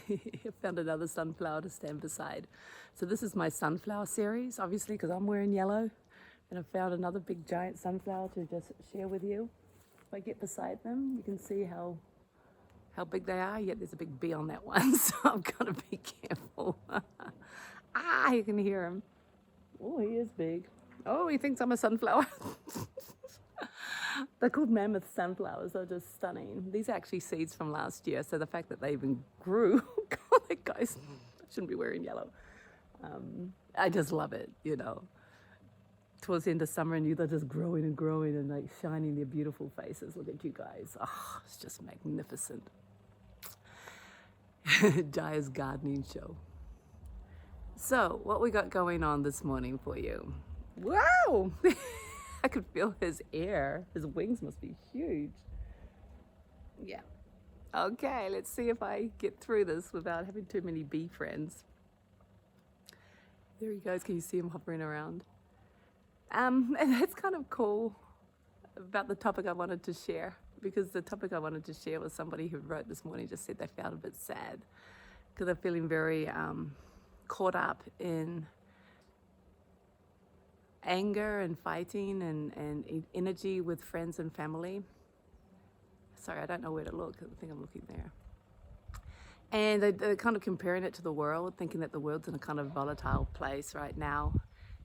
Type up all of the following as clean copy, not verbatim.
I found another sunflower to stand beside. So this is my sunflower series, obviously, because I'm wearing yellow. And I found another big giant sunflower to just share with you. If I get beside them, you can see how big they are. Yet there's a big bee on that one, so I've got to be careful. You can hear him. Oh, he is big. Oh, he thinks I'm a sunflower. They're called mammoth sunflowers. They're just stunning. These are actually seeds from last year, so the fact that they even grew, God, that guy's, I shouldn't be wearing yellow. I just love it, you know. Towards the end of summer and they're just growing and growing and like shining their beautiful faces. Look at you guys. Oh, it's just magnificent. Jaya's gardening show. So, what we got going on this morning for you? Wow! I could feel his air. His wings must be huge. Yeah. Okay, let's see if I get through this without having too many bee friends. There he goes. Can you see him hovering around? And that's kind of cool about the topic I wanted to share, because the topic I wanted to share was somebody who wrote this morning just said they felt a bit sad because they're feeling very caught up in anger and fighting and energy with friends and family. Sorry, I don't know where to look. I think I'm looking there. And they're kind of comparing it to the world, thinking that the world's in a kind of volatile place right now.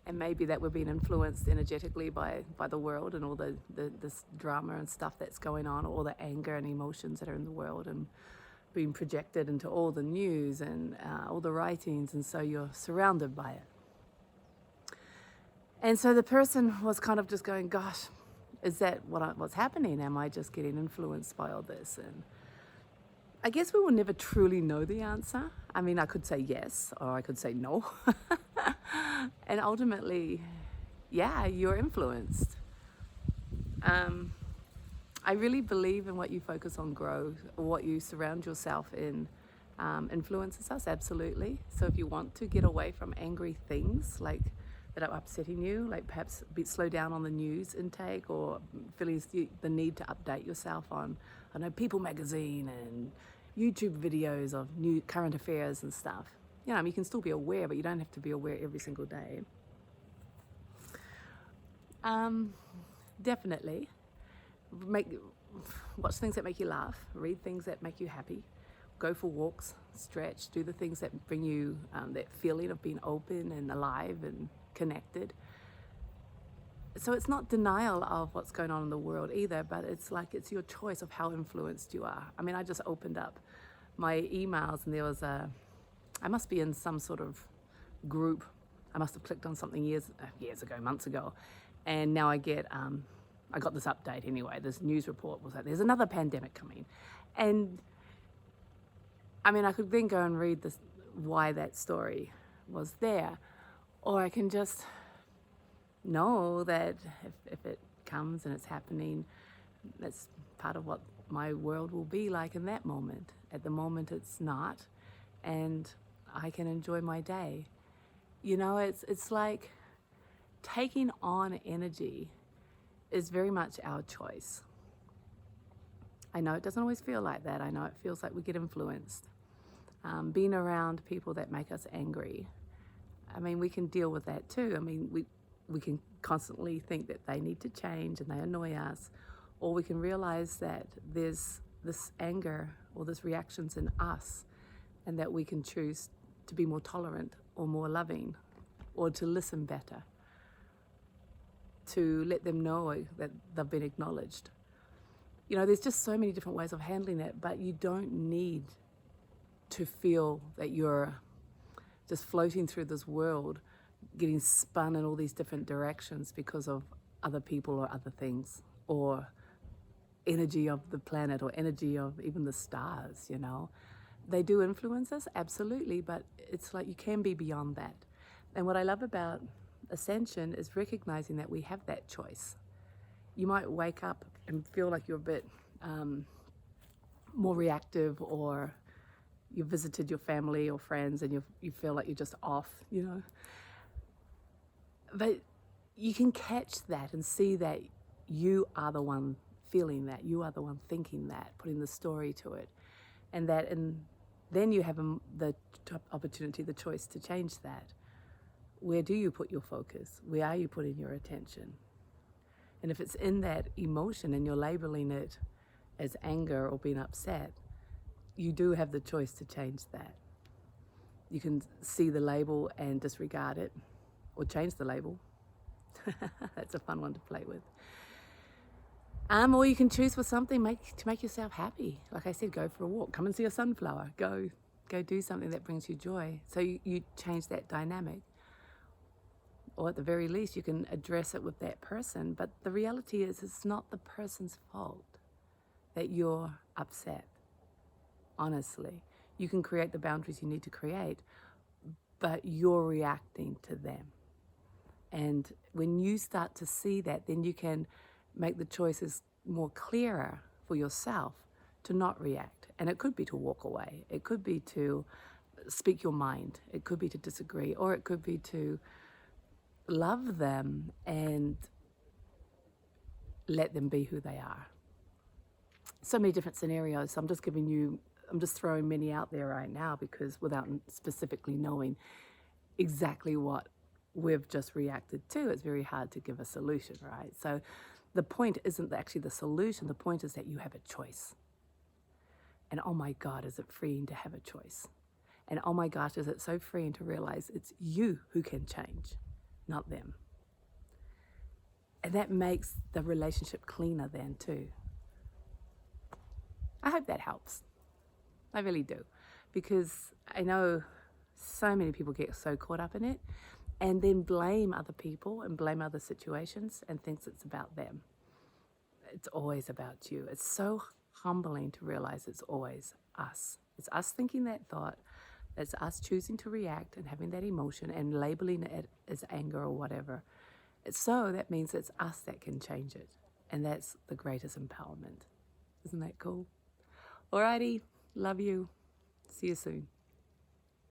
And maybe that we're being influenced energetically by the world and all this drama and stuff that's going on, all the anger and emotions that are in the world and being projected into all the news and all the writings, and so you're surrounded by it. And so the person was kind of just going, gosh, is that what's happening? Am I just getting influenced by all this? And I guess we will never truly know the answer. I mean, I could say yes, or I could say no. And ultimately, yeah, you're influenced. I really believe in what you focus on grows, or what you surround yourself in influences us, absolutely. So if you want to get away from angry things like that are upsetting you, like perhaps slow down on the news intake, or feeling the need to update yourself on, I know, People magazine and YouTube videos of new current affairs and stuff. You know, you can still be aware, but you don't have to be aware every single day. Definitely. Watch things that make you laugh, read things that make you happy, go for walks, stretch, do the things that bring you that feeling of being open and alive and connected. So it's not denial of what's going on in the world either, but it's like it's your choice of how influenced you are. I mean, I just opened up my emails and there was I must be in some sort of group. I must have clicked on something years ago, months ago, and now I got this update anyway. This news report was that there's another pandemic coming, and I mean, I could then go and read this why that story was there, or I can just know that if it comes and it's happening, that's part of what my world will be like in that moment. At the moment, it's not, and I can enjoy my day. You know, it's like taking on energy is very much our choice. I know it doesn't always feel like that. I know it feels like we get influenced. Being around people that make us angry, I mean, we can deal with that too. I mean, we can constantly think that they need to change and they annoy us, or we can realize that there's this anger or this reactions in us, and that we can choose to be more tolerant or more loving, or to listen better, to let them know that they've been acknowledged. You know, there's just so many different ways of handling it, but you don't need to feel that you're just floating through this world, getting spun in all these different directions because of other people or other things, or energy of the planet, or energy of even the stars, you know. They do influence us, absolutely, but it's like you can be beyond that. And what I love about Ascension is recognizing that we have that choice. You might wake up and feel like you're a bit more reactive, or you visited your family or friends and you feel like you're just off, you know. But you can catch that and see that you are the one feeling that, you are the one thinking that, putting the story to it, and that in then you have the opportunity, the choice to change that. Where do you put your focus? Where are you putting your attention? And if it's in that emotion and you're labeling it as anger or being upset, you do have the choice to change that. You can see the label and disregard it, or change the label. That's a fun one to play with. Or you can choose for something to make yourself happy. Like I said, go for a walk. Come and see a sunflower. Go do something that brings you joy. So you change that dynamic. Or at the very least, you can address it with that person. But the reality is, it's not the person's fault that you're upset. Honestly, you can create the boundaries you need to create, but you're reacting to them. And when you start to see that, then you can make the choices more clearer for yourself to not react. And it could be to walk away. It could be to speak your mind. It could be to disagree, or it could be to love them and let them be who they are. So many different scenarios. So I'm just throwing many out there right now, because without specifically knowing exactly what we've just reacted to, it's very hard to give a solution, right? So the point isn't actually the solution. The point is that you have a choice. And oh my God, is it freeing to have a choice? And oh my gosh, is it so freeing to realize it's you who can change, not them. And that makes the relationship cleaner then too. I hope that helps. I really do. Because I know so many people get so caught up in it and then blame other people and blame other situations and thinks it's about them. It's always about you. It's so humbling to realize it's always us. It's us thinking that thought. It's us choosing to react and having that emotion and labeling it as anger or whatever. So that means it's us that can change it. And that's the greatest empowerment. Isn't that cool? Alrighty, love you. See you soon.